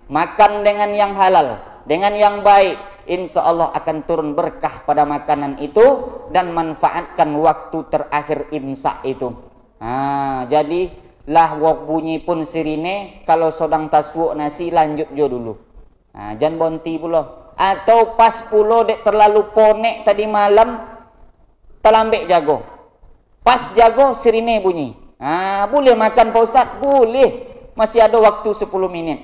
makan dengan yang halal, dengan yang baik, insya Allah akan turun berkah pada makanan itu, dan manfaatkan waktu terakhir imsak itu. Jadi lah wak bunyi pun sirine, kalau sedang taswuk nasi lanjut jo dulu. Jangan bonti pula. Atau pas pulo dek terlalu ponek tadi malam, terlambek jago. Pas jago sirine bunyi. Boleh makan Pak Ustaz? Boleh. Masih ada waktu 10 menit.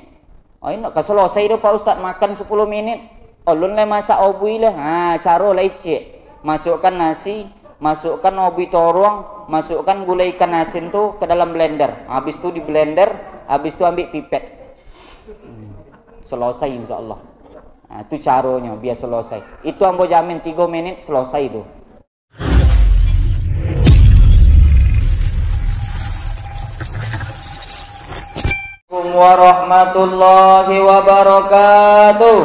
Nak selesai dah Pak Ustaz makan 10 menit. Ulun lah masak obui lah. Cara lah cik. Masukkan nasi, masukkan obui torong, masukkan gulai ikan asin tu ke dalam blender. Habis tu di blender, habis tu ambil pipet. Selesai insya-Allah. Itu caranya biar selesai. Itu ambo jamin 3 menit selesai itu. Warahmatullahi wabarakatuh.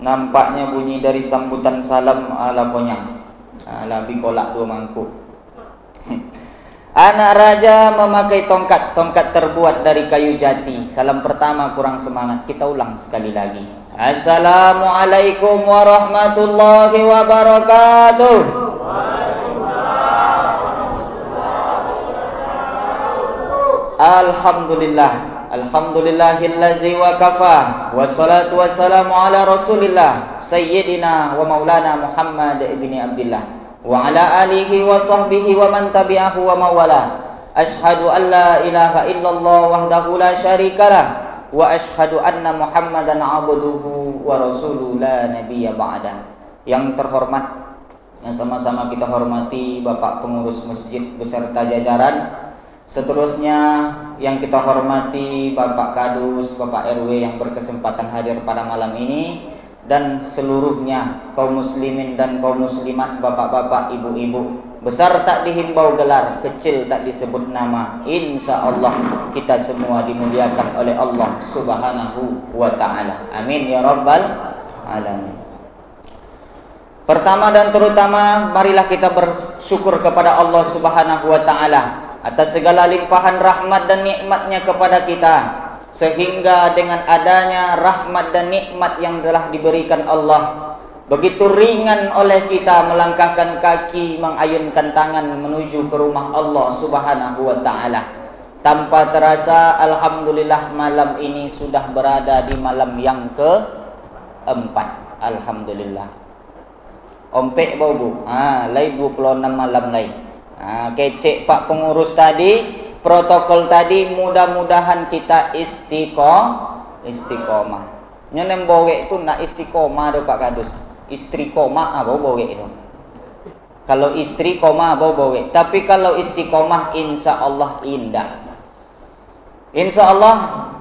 Nampaknya bunyi dari sambutan salam ala konyang. Lebih kolak 2 mangkuk. Anak raja memakai tongkat. Tongkat terbuat dari kayu jati. Salam pertama kurang semangat. Kita ulang sekali lagi. Assalamualaikum warahmatullahi wabarakatuh. Alhamdulillah. Alhamdulillahillazi wa kafa. Wassalatu wassalamu ala rasulillah Sayyidina wa maulana Muhammad ibni Abdillah wa ala alihi wa sahbihi wa man tabi'ahu wa mawala. Ashhadu an la ilaha illallah wahdahu la syarikalah wa ashhadu anna Muhammadan abduhu wa rasuluhu la nabiyya ba'dah. Yang terhormat, yang sama-sama kita hormati Bapak Pengurus Masjid beserta jajaran. Seterusnya yang kita hormati Bapak Kadus, Bapak RW yang berkesempatan hadir pada malam ini, dan seluruhnya kaum muslimin dan kaum muslimat, bapak-bapak, ibu-ibu, besar tak dihimbau gelar, kecil tak disebut nama. Insya Allah kita semua dimuliakan oleh Allah Subhanahu wa ta'ala. Amin ya rabbal alamin. Pertama dan terutama, marilah kita bersyukur kepada Allah Subhanahu wa ta'ala atas segala limpahan rahmat dan nikmatnya kepada kita, sehingga dengan adanya rahmat dan nikmat yang telah diberikan Allah, begitu ringan oleh kita melangkahkan kaki, mengayunkan tangan menuju ke rumah Allah Subhanahu wa ta'ala. Tanpa terasa, alhamdulillah malam ini sudah berada di malam yang keempat. Alhamdulillah. Ompek bau bu, lai 26 malam lai. Kecek Pak Pengurus tadi, protokol tadi, mudah-mudahan kita istiqomah. Nyonem bowek itu nak istiqomah do Pak Kadus. Istri koma apa bowek itu? Kalau istri koma apa bowek? Tapi kalau istiqomah insya Allah indah. Insya Allah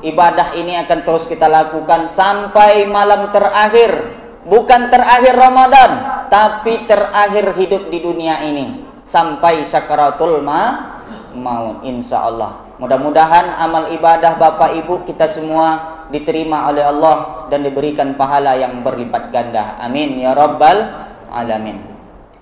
ibadah ini akan terus kita lakukan sampai malam terakhir. Bukan terakhir Ramadan, tapi terakhir hidup di dunia ini, sampai sakaratul maut insya Allah. Mudah-mudahan amal ibadah Bapak Ibu kita semua diterima oleh Allah dan diberikan pahala yang berlipat ganda. Amin ya rabbal alamin.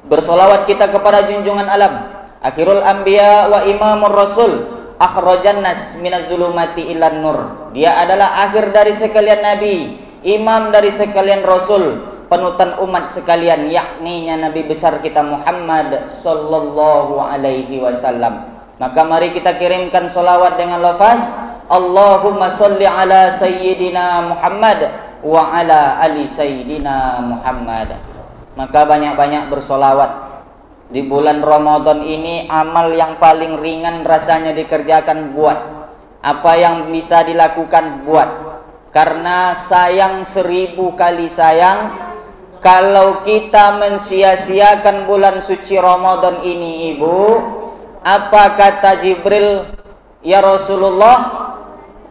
Bersolawat kita kepada junjungan alam, akhirul anbiya wa imamur rasul, akhrajan nas minaz zulumati ilan nur. Dia adalah akhir dari sekalian nabi, imam dari sekalian rasul, panutan umat sekalian, yakni Nabi besar kita Muhammad sallallahu alaihi wasallam. Maka mari kita kirimkan solawat dengan lafaz Allahumma salli ala sayyidina Muhammad wa ala ali sayyidina Muhammad. Maka banyak-banyak bersolawat. Di bulan Ramadan ini amal yang paling ringan rasanya dikerjakan, buat. Apa yang bisa dilakukan, buat. Karena sayang 1000 kali sayang kalau kita mensia-siakan bulan suci Ramadan ini, Ibu. Apa kata Jibril? Ya Rasulullah,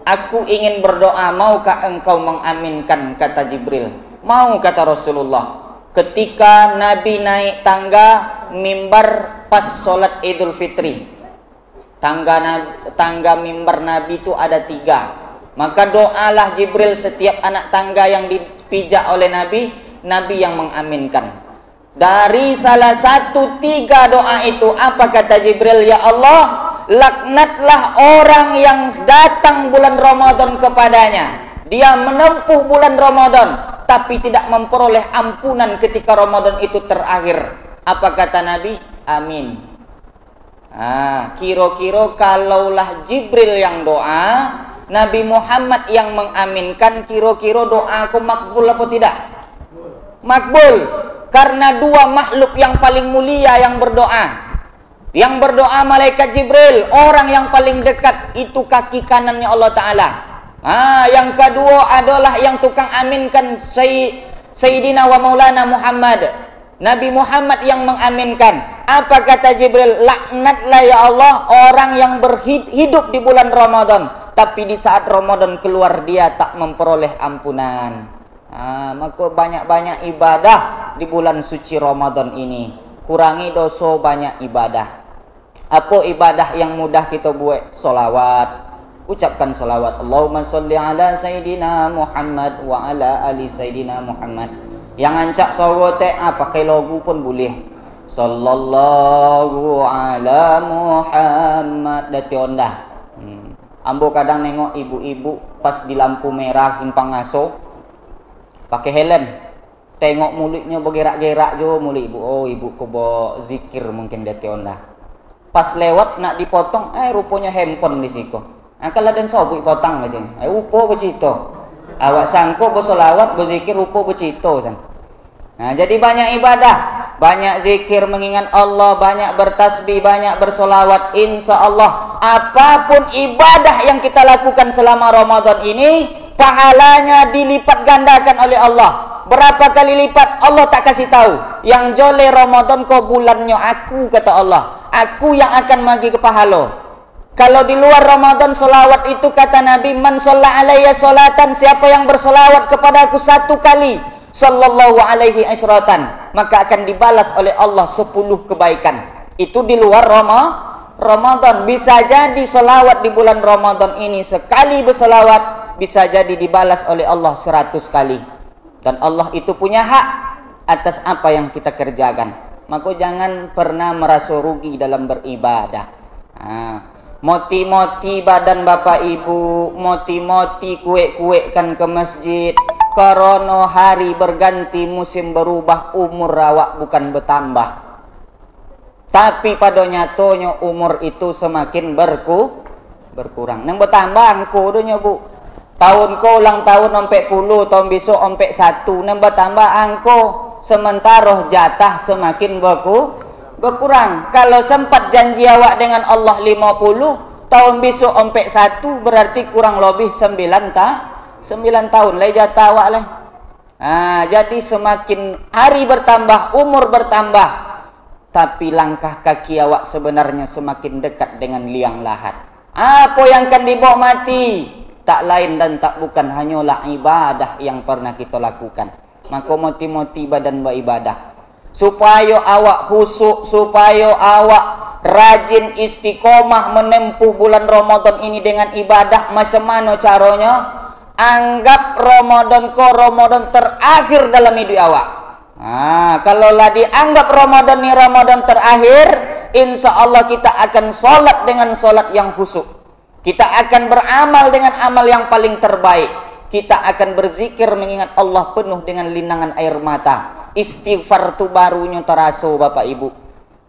aku ingin berdoa, maukah engkau mengaminkan? Kata Jibril. Mau, kata Rasulullah. Ketika Nabi naik tangga mimbar pas sholat Idul Fitri, tangga mimbar Nabi itu ada 3. Maka doalah Jibril setiap anak tangga yang dipijak oleh Nabi, Nabi yang mengaminkan. Dari salah satu 3 doa itu, apa kata Jibril? Ya Allah, laknatlah orang yang datang bulan Ramadan kepadanya. Dia menempuh bulan Ramadan tapi tidak memperoleh ampunan ketika Ramadan itu terakhir. Apa kata Nabi? Amin. Kira-kira kalaulah Jibril yang doa, Nabi Muhammad yang mengaminkan, kira-kira doa aku makbul apa tidak? Makbul. Karena dua makhluk yang paling mulia yang berdoa. Yang berdoa malaikat Jibril, orang yang paling dekat itu kaki kanannya Allah Ta'ala. Yang kedua adalah yang tukang aminkan Sayyidina wa Maulana Muhammad. Nabi Muhammad yang mengaminkan. Apa kata Jibril? Laknatlah ya Allah orang yang berhidup di bulan Ramadan, tapi di saat Ramadan keluar dia tak memperoleh ampunan. Maka banyak-banyak ibadah di bulan suci Ramadan ini. Kurangi dosa, banyak ibadah. Apa ibadah yang mudah kita buat? Solawat. Ucapkan solawat. Allahumma salli ala Sayyidina Muhammad wa ala ali Sayyidina Muhammad. Yang ancak solawat pakai lagu pun boleh. Sallallahu ala Muhammad. Dati ondah. Ambo kadang nengok ibu-ibu pas di lampu merah simpang ngaso pakai helm, tengok mulutnya bergerak-gerak jo mulut ibu. Oh, ibu kubo zikir mungkin dati ondah. Pas lewat nak dipotong, rupanya handphone di situ. Kalau dan sobu potong aja. Rupa becito. Awak sangko bersolawat, berzikir rupa becito san. Jadi banyak ibadah, banyak zikir mengingat Allah, banyak bertasbih, banyak bersolawat. Insya Allah apapun ibadah yang kita lakukan selama Ramadan ini, pahalanya dilipat gandakan oleh Allah. Berapa kali lipat Allah tak kasih tahu. Yang jole Ramadan kau bulannya aku, kata Allah. Aku yang akan bagi ke pahala. Kalau di luar Ramadan solawat itu kata Nabi, man sholla alaiya sholatan, siapa yang bersolawat kepada aku satu kali, sallallahu alaihi asyratan, maka akan dibalas oleh Allah 10 kebaikan. Itu di luar Ramadan. Bisa jadi solawat di bulan Ramadan ini sekali bersolawat bisa jadi dibalas oleh Allah 100 kali. Dan Allah itu punya hak atas apa yang kita kerjakan. Maka jangan pernah merasa rugi dalam beribadah. Moti-moti badan bapak ibu, moti-moti kue-kuekan ke masjid. Karena hari berganti, musim berubah, umur awak bukan bertambah. Tapi pada nyatonya umur itu semakin berkurang. Yang bertambah angko dunya bu. Tahun ko ulang tahun ompek 10, tahun besok ompek 1. Yang bertambah angko. Sementara jatah semakin berkurang. Kalau sempat janji awak dengan Allah 50, tahun besok ompek 1, berarti kurang lebih 9 tahun. Lai jatah awak lah. Jadi semakin hari bertambah, umur bertambah, tapi langkah kaki awak sebenarnya semakin dekat dengan liang lahat. Apa yang akan dibawa mati? Tak lain dan tak bukan hanyalah ibadah yang pernah kita lakukan. Maka moti-moti badan beribadah. Supaya awak khusyuk, supaya awak rajin istiqomah menempuh bulan Ramadan ini dengan ibadah. Macam mana caranya? Anggap Ramadan terakhir dalam hidup awak. Kalau lah dianggap Ramadan ini Ramadan terakhir, insya Allah kita akan sholat dengan sholat yang khusyuk. Kita akan beramal dengan amal yang paling terbaik. Kita akan berzikir mengingat Allah penuh dengan linangan air mata. Istighfar tu barunya terasa bapak ibu.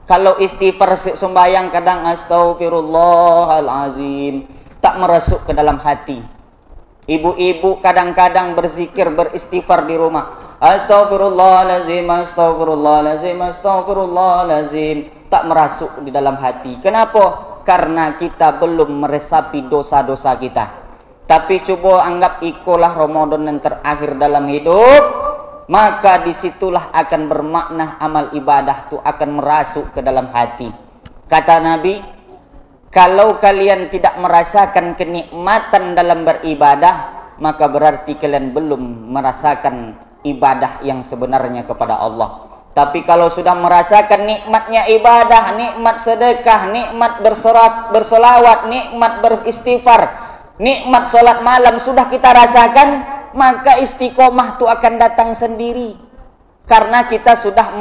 Kalau istighfar sembahyang kadang astaghfirullahalazim, tak merasuk ke dalam hati. Ibu-ibu kadang-kadang berzikir, beristighfar di rumah. Astaghfirullahalazim, astaghfirullahalazim, astaghfirullahalazim. Tak merasuk di dalam hati. Kenapa? Karena kita belum meresapi dosa-dosa kita. Tapi coba anggap ikulah Ramadan yang terakhir dalam hidup, maka disitulah akan bermakna amal ibadah itu akan merasuk ke dalam hati. Kata Nabi, kalau kalian tidak merasakan kenikmatan dalam beribadah, maka berarti kalian belum merasakan ibadah yang sebenarnya kepada Allah. Tapi kalau sudah merasakan nikmatnya ibadah, nikmat sedekah, nikmat bersolawat, nikmat beristighfar, nikmat sholat malam sudah kita rasakan, maka istiqomah itu akan datang sendiri. Karena kita sudah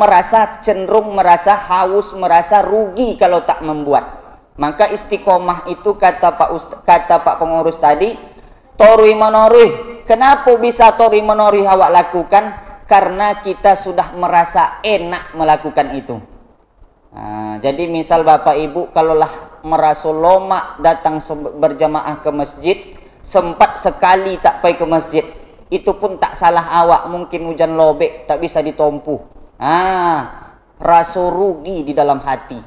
cenderung merasa haus, merasa rugi kalau tak membuat. Maka istiqomah itu kata Pak pengurus tadi, torui menorui. Kenapa bisa torui menorui awak lakukan? Karena kita sudah merasa enak melakukan itu. Jadi misal Bapak Ibu kalaulah merasa lomak datang berjamaah ke masjid, sempat sekali tak pergi ke masjid, itu pun tak salah awak, mungkin hujan lobek tak bisa ditompu. Rasa rugi di dalam hati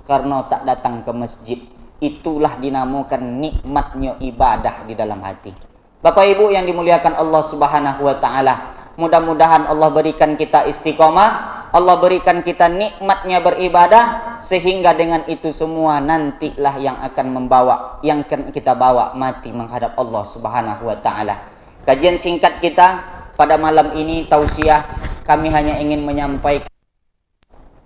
karena tak datang ke masjid. Itulah dinamakan nikmatnya ibadah di dalam hati. Bapak Ibu yang dimuliakan Allah Subhanahu wa taala, mudah-mudahan Allah berikan kita istiqomah, Allah berikan kita nikmatnya beribadah, sehingga dengan itu semua nantilah yang akan membawa, yang kita bawa mati menghadap Allah Subhanahu wa taala. Kajian singkat kita pada malam ini tausiah, kami hanya ingin menyampaikan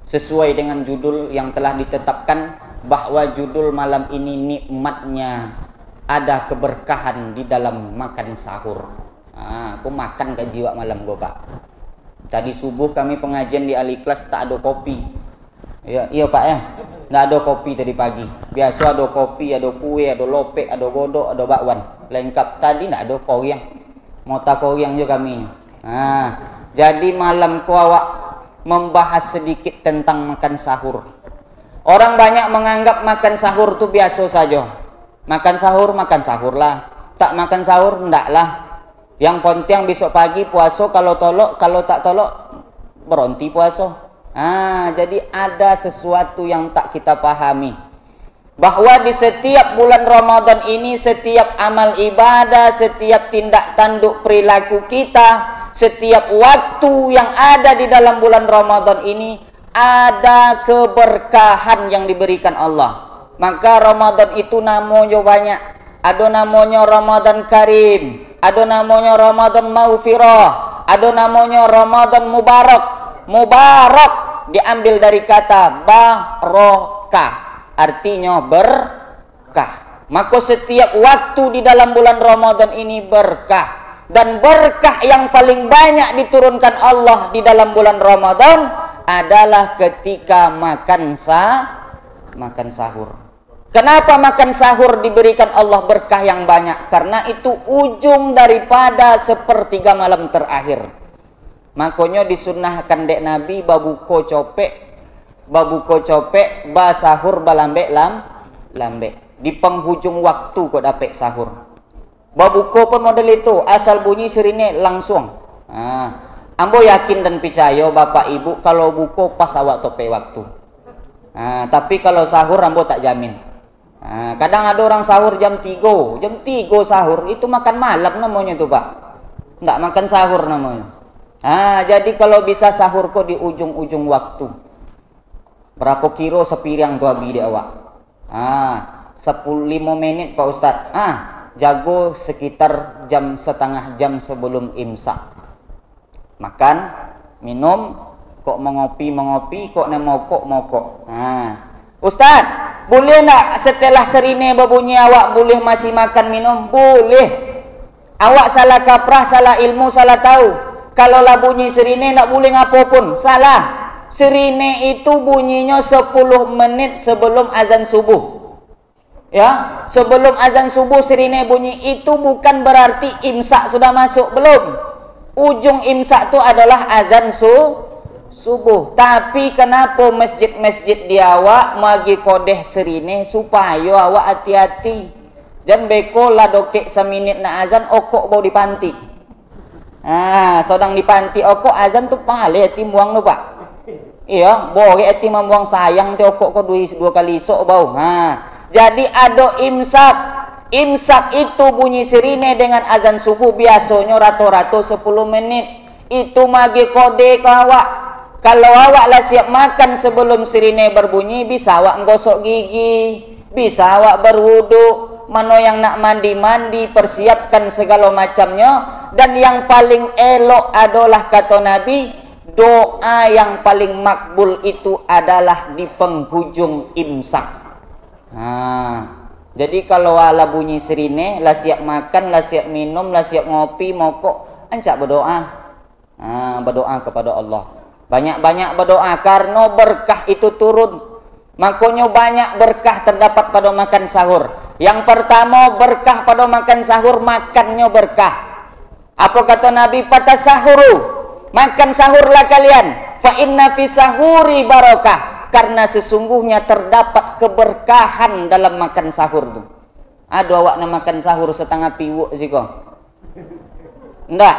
sesuai dengan judul yang telah ditetapkan, bahwa judul malam ini nikmatnya ada keberkahan di dalam makan sahur. Aku makan ke jiwa malam gue Pak. Tadi subuh kami pengajian di Al-Ikhlas tak ada kopi. Iya Pak ya, nggak ada kopi tadi pagi. Biasa ada kopi, ada kue, ada lope, ada godok, ada bakwan, lengkap. Tadi nggak ada koryang, mota koryang juga kami. Jadi malam kuawak membahas sedikit tentang makan sahur. Orang banyak menganggap makan sahur itu biasa saja. Makan sahur lah. Tak makan sahur ndak lah. Yang penting besok pagi puasa, kalau tolok, kalau tak tolok berhenti puasa. Jadi ada sesuatu yang tak kita pahami, bahwa di setiap bulan Ramadan ini, setiap amal ibadah, setiap tindak tanduk perilaku kita, setiap waktu yang ada di dalam bulan Ramadan ini ada keberkahan yang diberikan Allah. Maka Ramadan itu namanya banyak. Ada namanya Ramadan Karim, ada namanya Ramadan Maghfirah, ada namanya Ramadan Mubarak. Mubarak diambil dari kata barokah, artinya berkah. Maka setiap waktu di dalam bulan Ramadan ini berkah. Dan berkah yang paling banyak diturunkan Allah di dalam bulan Ramadan adalah ketika makan sahur. Kenapa makan sahur diberikan Allah berkah yang banyak? Karena itu ujung daripada sepertiga malam terakhir. Makanya disunnahkan dek Nabi babuko copek, ba sahur balambek lambe. Di penghujung waktu kau dapat sahur. Babuko pun model itu, asal bunyi sirine langsung. Ambo yakin dan percaya Bapak Ibu kalau buko pas awak tope waktu. Tapi kalau sahur ambo tak jamin. Kadang ada orang sahur jam 3 sahur, itu makan malam namanya tuh Pak, nggak makan sahur namanya. Jadi kalau bisa sahur kok di ujung-ujung waktu. Berapa kilo sepiring tuh abi di awak? 15 menit Pak Ustadz. Jago sekitar setengah jam sebelum imsak. Makan, minum, kok mengopi, kok mokok. Ustadz, boleh nak setelah serine berbunyi awak boleh masih makan minum? Boleh. Awak salah kaprah, salah ilmu, salah tahu. Kalau lah bunyi serine nak boleh ngapapun, salah. Serine itu bunyinya 10 menit sebelum azan subuh. Ya, sebelum azan subuh serine bunyi, itu bukan berarti imsak sudah masuk, belum. Ujung imsak itu adalah azan subuh. Tapi kenapa masjid-masjid di awak magi kodeh serine supaya awak hati-hati. Jangan beko lah dokek seminit na azan okok bau dipanti. Sedang dipanti okok azan tu pale hati buang no Pak. Iya, boleh hati membuang sayang tu okok ko dua kali sok bau. Jadi ada imsak. Imsak itu bunyi sirine dengan azan subuh biasanya rata-rata 10 menit. Itu magi kode ke awak. Kalau awak lah siap makan sebelum sirine berbunyi, bisa awak menggosok gigi, bisa awak berwudu, mana yang nak mandi-mandi, persiapkan segala macamnya. Dan yang paling elok adalah kata Nabi, doa yang paling makbul itu adalah di penghujung imsak. Jadi kalau ala bunyi sirine, lah siap makan, lah siap minum, lah siap ngopi, mokok, ancak berdoa. Berdoa kepada Allah. Banyak-banyak berdoa karena berkah itu turun. Makanya banyak berkah terdapat pada makan sahur. Yang pertama berkah pada makan sahur, makannya berkah. Apa kata Nabi? Fatasahuru, makan sahurlah kalian. Fa inna fi sahuri barakah, karena sesungguhnya terdapat keberkahan dalam makan sahur tu. Ada awak nak makan sahur setengah piwuk sih kok? Ndak.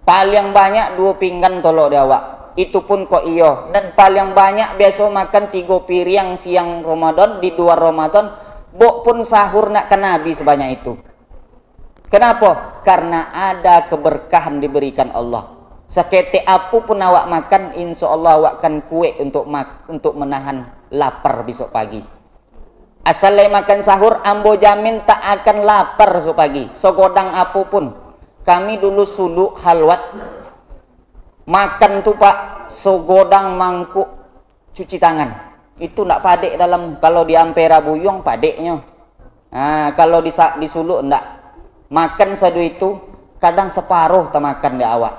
Paling banyak 2 pinggan tolok dia awak. Itu pun kok iyo. Dan paling banyak biasa makan 3 piring siang Ramadan, di 2 Ramadan. Bok pun sahur nak ke Nabi sebanyak itu. Kenapa? Karena ada keberkahan diberikan Allah. Seketik apa pun awak makan, insya Allah awak akan kuat untuk menahan lapar besok pagi. Asal makan sahur, ambo jamin tak akan lapar besok pagi. Segodang apapun. Kami dulu suluk halwat. Makan tu pak, segodang mangkuk cuci tangan. Itu nak padek dalam, kalau di Ampera Buyong padeknya. Nah, kalau di suluk ndak. Makan satu itu, kadang separuh tak makan di awak.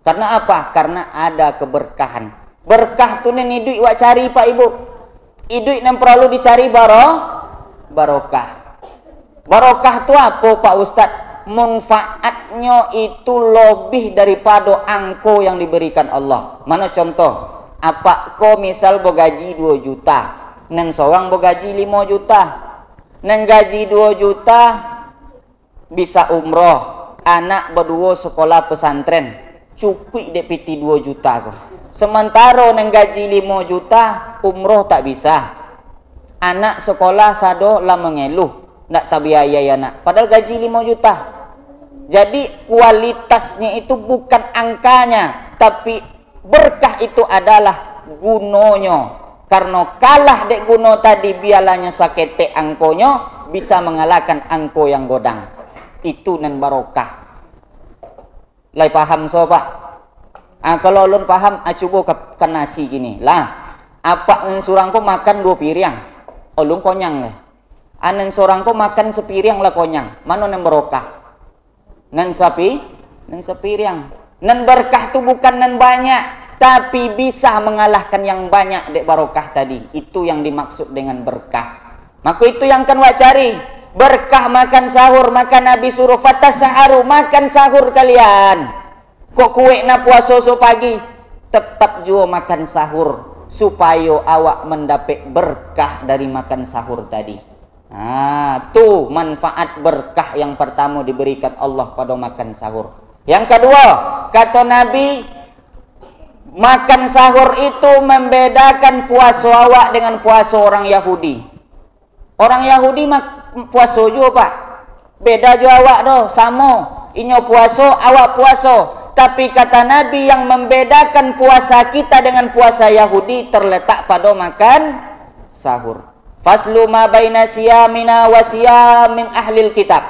Karena apa? Karena ada keberkahan. Berkah tu ni duit wak cari pak ibu. Duit yang perlu dicari barokah. Barokah tu apa pak ustaz? Manfaatnya itu lebih daripada angko yang diberikan Allah. Mana contoh? Apa ko misal bogaji 2 juta, nang seorang bogaji 5 juta, nang gaji 2 juta bisa umroh, anak berdua sekolah pesantren, cukup depiti 2 juta ko. Sementara nang gaji 5 juta, umroh tak bisa, anak sekolah sado lah mengeluh, ndak tabiayai anak, padahal gaji 5 juta. Jadi kualitasnya itu bukan angkanya, tapi berkah itu adalah gunonya. Karena kalah dek guno tadi, bialanya sakete angkonya bisa mengalahkan angko yang godang. Itu nan barokah. Lai paham so pak? Kalau ulun paham, coba ke nasi gini lah. Apa surangku makan 2 piring, ulun konyang lah. Anen surangku makan sepiring lah konyang. Mana nan barokah? Nan sepiring. Nan berkah tu bukan nan banyak, tapi bisa mengalahkan yang banyak dek barokah tadi. Itu yang dimaksud dengan berkah. Maka itu yang kan wak cari. Berkah makan sahur, maka Nabi suruh fatasaharu, makan sahur kalian. Kok kue na puasa so pagi, tetap juga makan sahur supaya awak mendapat berkah dari makan sahur tadi. Tuh manfaat berkah yang pertama diberikan Allah pada makan sahur. Yang kedua, kata Nabi, makan sahur itu membedakan puasa awak dengan puasa orang Yahudi. Orang Yahudi puasa juga pak, beda juga awak doh, sama. Inyo puasa, awak puasa. Tapi kata Nabi, yang membedakan puasa kita dengan puasa Yahudi terletak pada makan sahur. Faslu ma baina siyamina wa siyamin ahlil kitab.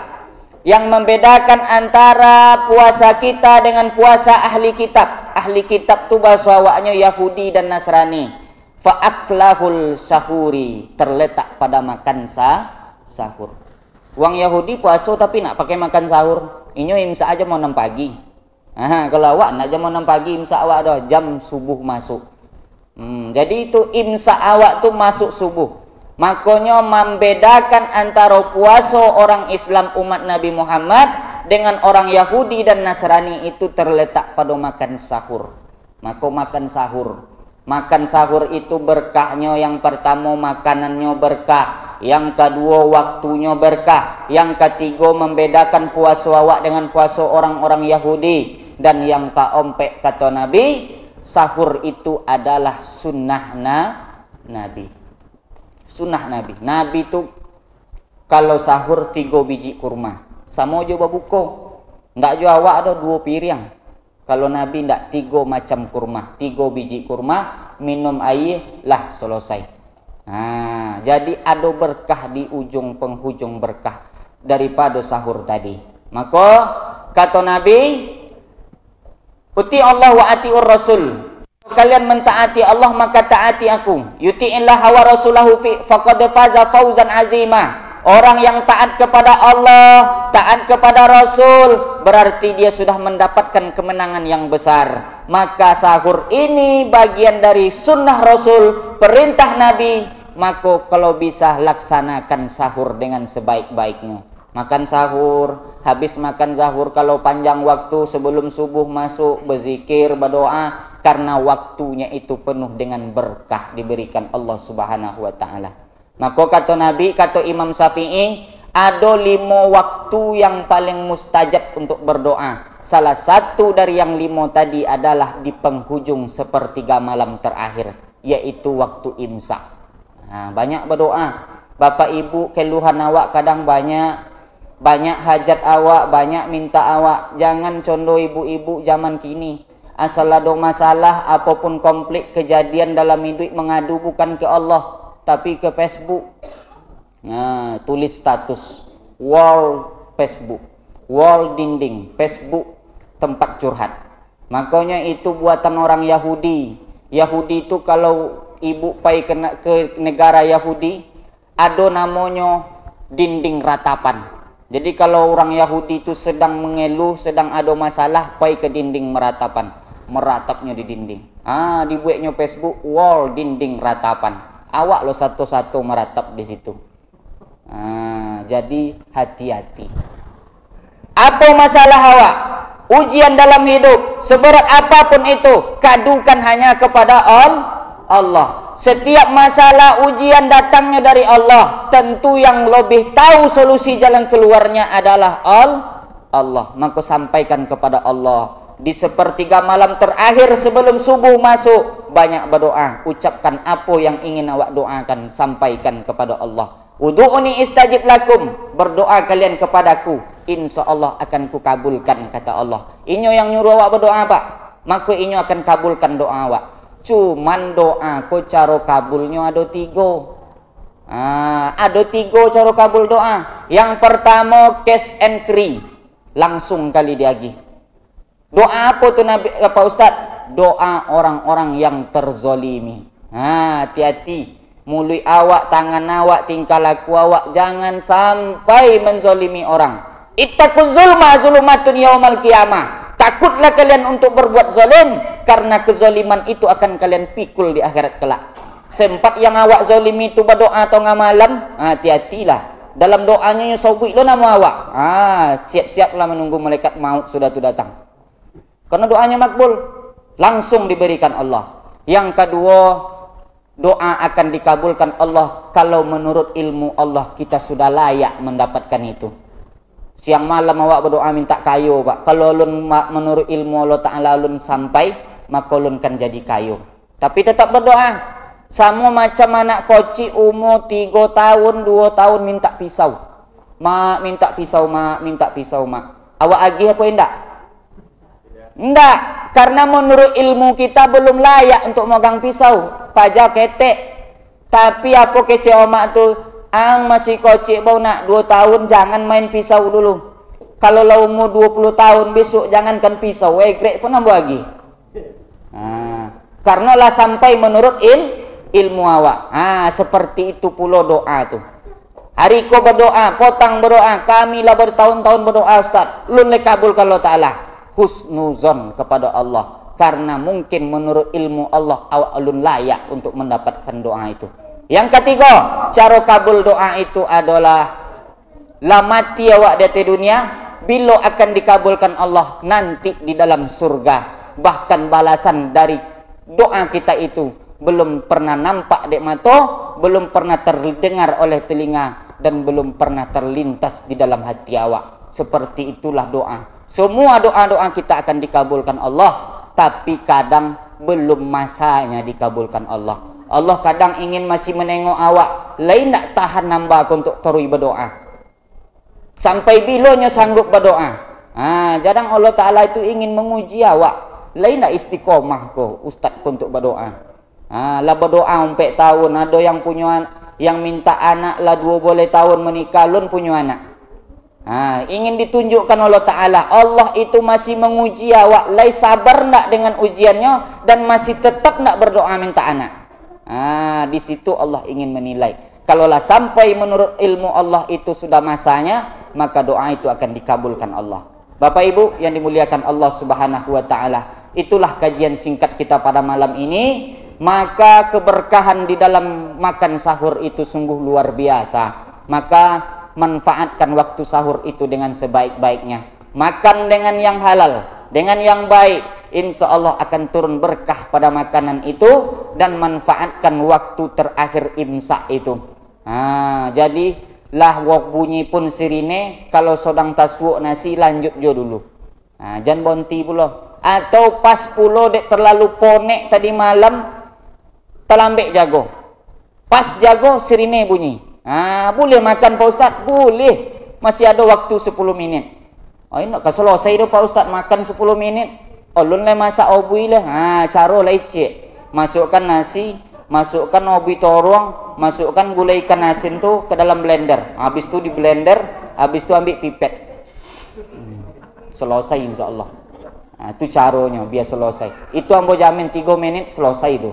Yang membedakan antara puasa kita dengan puasa ahli kitab. Ahli kitab tu bahasa awaknya Yahudi dan Nasrani. Fa'aklahul sahuri, terletak pada makan sahur. Wang Yahudi puasa tapi nak pakai makan sahur. Inyo imsa aja mau 6 pagi. Kalau awak nak jam 6 pagi, imsa awak dah jam subuh masuk. Jadi itu imsa awak tu masuk subuh. Makanya membedakan antara puasa orang Islam umat Nabi Muhammad dengan orang Yahudi dan Nasrani itu terletak pada makan sahur. Maka makan sahur. Makan sahur itu berkahnya, yang pertama makanannya berkah, yang kedua waktunya berkah, yang ketiga membedakan puasa awak dengan puasa orang-orang Yahudi, dan yang keempat kata Nabi, sahur itu adalah sunnah Nabi. Sunnah Nabi. Nabi itu kalau sahur 3 biji kurma. Sama aja berbuka. Ndak juga awak ada 2 piring. Kalau Nabi ndak 3 macam kurma. 3 biji kurma, minum air lah selesai. Jadi ada berkah di ujung penghujung berkah daripada sahur tadi. Maka kata Nabi, uti Allah wa atiur Rasul. Kalian mentaati Allah maka taati aku. Yuti'illah wa rasulahu faqad faza fawzan azima. Orang yang taat kepada Allah, taat kepada Rasul, berarti dia sudah mendapatkan kemenangan yang besar. Maka sahur ini bagian dari sunnah Rasul, perintah Nabi, maka kalau bisa laksanakan sahur dengan sebaik-baiknya. Makan sahur, habis makan sahur kalau panjang waktu sebelum subuh masuk, berzikir, berdoa, karena waktunya itu penuh dengan berkah diberikan Allah Subhanahu wa taala. Maka kata Nabi, kata Imam Syafi'i, ada 5 waktu yang paling mustajab untuk berdoa. Salah satu dari yang 5 tadi adalah di penghujung sepertiga malam terakhir, yaitu waktu imsak. Nah, banyak berdoa. Bapak ibu, keluhan awak kadang banyak hajat awak, banyak minta awak. Jangan contoh ibu-ibu zaman kini. Asal ada masalah apapun konflik kejadian dalam hidup, mengadu bukan ke Allah tapi ke Facebook. Nah, tulis status wall Facebook, wall dinding Facebook, tempat curhat. Makanya itu buatan orang Yahudi. Yahudi itu kalau ibu pai ke negara Yahudi, ada namanya dinding ratapan. Jadi kalau orang Yahudi itu sedang mengeluh, sedang ada masalah, pai ke dinding meratapan. Meratapnya di dinding. Dibuatnya Facebook wall dinding ratapan. Awak lo satu-satu meratap di situ. Jadi hati-hati. Apa masalah awak? Ujian dalam hidup, seberat apapun itu, kadukan hanya kepada Allah. Setiap masalah ujian datangnya dari Allah. Tentu yang lebih tahu solusi jalan keluarnya adalah Allah. Maka sampaikan kepada Allah. Di sepertiga malam terakhir sebelum subuh masuk, banyak berdoa. Ucapkan apa yang ingin awak doakan, sampaikan kepada Allah. Udu'uni istajib lakum, berdoa kalian kepadaku, insya Allah akan kukabulkan, kata Allah. Inyo yang nyuruh awak berdoa pak, maka inyo akan kabulkan doa awak. Cuman doa ko cara kabulnya ada 3. Ada 3 cara kabul doa. Yang pertama cash and carry, langsung kali diagih. Doa apa tuh Nabi, Pak Ustaz? Doa orang-orang yang terzolimi. Hati-hati. Mulut awak, tangan awak, tingkah laku awak, jangan sampai menzolimi orang. Ittaquz zulma zulumatun yaumal qiyamah. Takutlah kalian untuk berbuat zalim, karena kezaliman itu akan kalian pikul di akhirat kelak. Sempat yang awak zalimi itu berdoa atau ngamalam, hati-hatilah. Dalam doanya nyusawik lo nama awak. Siap-siaplah menunggu malaikat maut sudah tu datang. Karena doanya makbul, langsung diberikan Allah. Yang kedua, doa akan dikabulkan Allah kalau menurut ilmu Allah kita sudah layak mendapatkan itu. Siang malam awak berdoa minta kayu pak. Kalau ulun menurut ilmu Allah Ta'ala ulun sampai, maka ulun kan jadi kayu. Tapi tetap berdoa. Sama macam anak kecil umur 3 tahun, 2 tahun minta pisau. Mak minta pisau, mak minta pisau, mak. Awak agih apa enggak? Enggak, karena menurut ilmu kita belum layak untuk megang pisau. Pajak ketek. Tapi apa kece omak tu, masih kocik bau nak 2 tahun, jangan main pisau dulu. Kalau lah umur 20 tahun besok jangankan pisau, grek pun nambah lagi. Karena lah sampai menurut ilmu awak. Seperti itu pula doa tu. Hari ko berdoa, potang berdoa, kami lah bertahun-tahun berdoa Ustaz. Lun le kabul kalau Ta'ala. Husnuzon kepada Allah, karena mungkin menurut ilmu Allah awak ulun layak untuk mendapatkan doa itu. Yang ketiga, cara kabul doa itu adalah la mati awak di dunia, bila akan dikabulkan Allah nanti di dalam surga. Bahkan balasan dari doa kita itu belum pernah nampak di mata, belum pernah terdengar oleh telinga, dan belum pernah terlintas di dalam hati awak. Seperti itulah doa. Semua doa-doa kita akan dikabulkan Allah, tapi kadang belum masanya dikabulkan Allah. Allah kadang ingin masih menengok awak, lain tak tahan nambah untuk terus berdoa. Sampai bilanya sanggup berdoa. Kadang Allah Ta'ala itu ingin menguji awak, lain tak istiqomah ko Ustaz untuk berdoa. Lah berdoa 4 tahun, ada yang punya yang minta anak lah 2 tahun menikah, lun punya anak. Ingin ditunjukkan Allah Ta'ala, Allah itu masih menguji awak, lai sabar nak dengan ujiannya, dan masih tetap nak berdoa minta anak. Di situ Allah ingin menilai. Kalaulah sampai menurut ilmu Allah itu sudah masanya, maka doa itu akan dikabulkan Allah. Bapak Ibu yang dimuliakan Allah Subhanahu wa Ta'ala, itulah kajian singkat kita pada malam ini. maka keberkahan di dalam makan sahur itu sungguh luar biasa. Maka manfaatkan waktu sahur itu dengan sebaik-baiknya. Makan dengan yang halal, dengan yang baik, insya Allah akan turun berkah pada makanan itu, dan manfaatkan waktu terakhir imsak itu. Jadi lah wak bunyi pun sirine, kalau sedang taswuk nasi lanjut jo dulu. Jangan bonti pula. Atau pas pulo dek terlalu ponek tadi malam, terlambek jago. Pas jago sirine bunyi. Boleh makan Pak Ustaz? Boleh. Masih ada waktu 10 minit. Nak selesai dah Pak Ustaz makan 10 minit. Ulun lah masak obui lah. Cara lah icik. Masukkan nasi, masukkan obui torong, masukkan gulai ikan asin tu ke dalam blender. Habis tu di blender, habis tu ambil pipet. Selesai insya-Allah. Itu caranya biar selesai. Itu ambo jamin 3 menit selesai itu.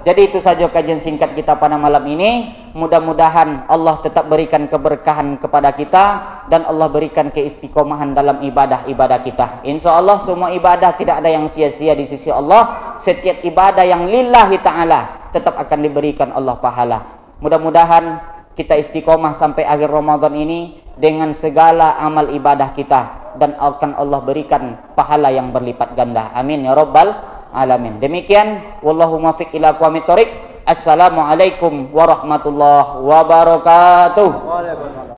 Jadi itu saja kajian singkat kita pada malam ini. Mudah-mudahan Allah tetap berikan keberkahan kepada kita, dan Allah berikan keistiqomahan dalam ibadah-ibadah kita. Insya Allah semua ibadah tidak ada yang sia-sia di sisi Allah. Setiap ibadah yang lillahi ta'ala tetap akan diberikan Allah pahala. Mudah-mudahan kita istiqomah sampai akhir Ramadan ini dengan segala amal ibadah kita, dan akan Allah berikan pahala yang berlipat ganda. Amin ya rabbal alamin. Demikian, wallahu muwaffiq ila aqwamit thoriq. Assalamualaikum warahmatullahi wabarakatuh.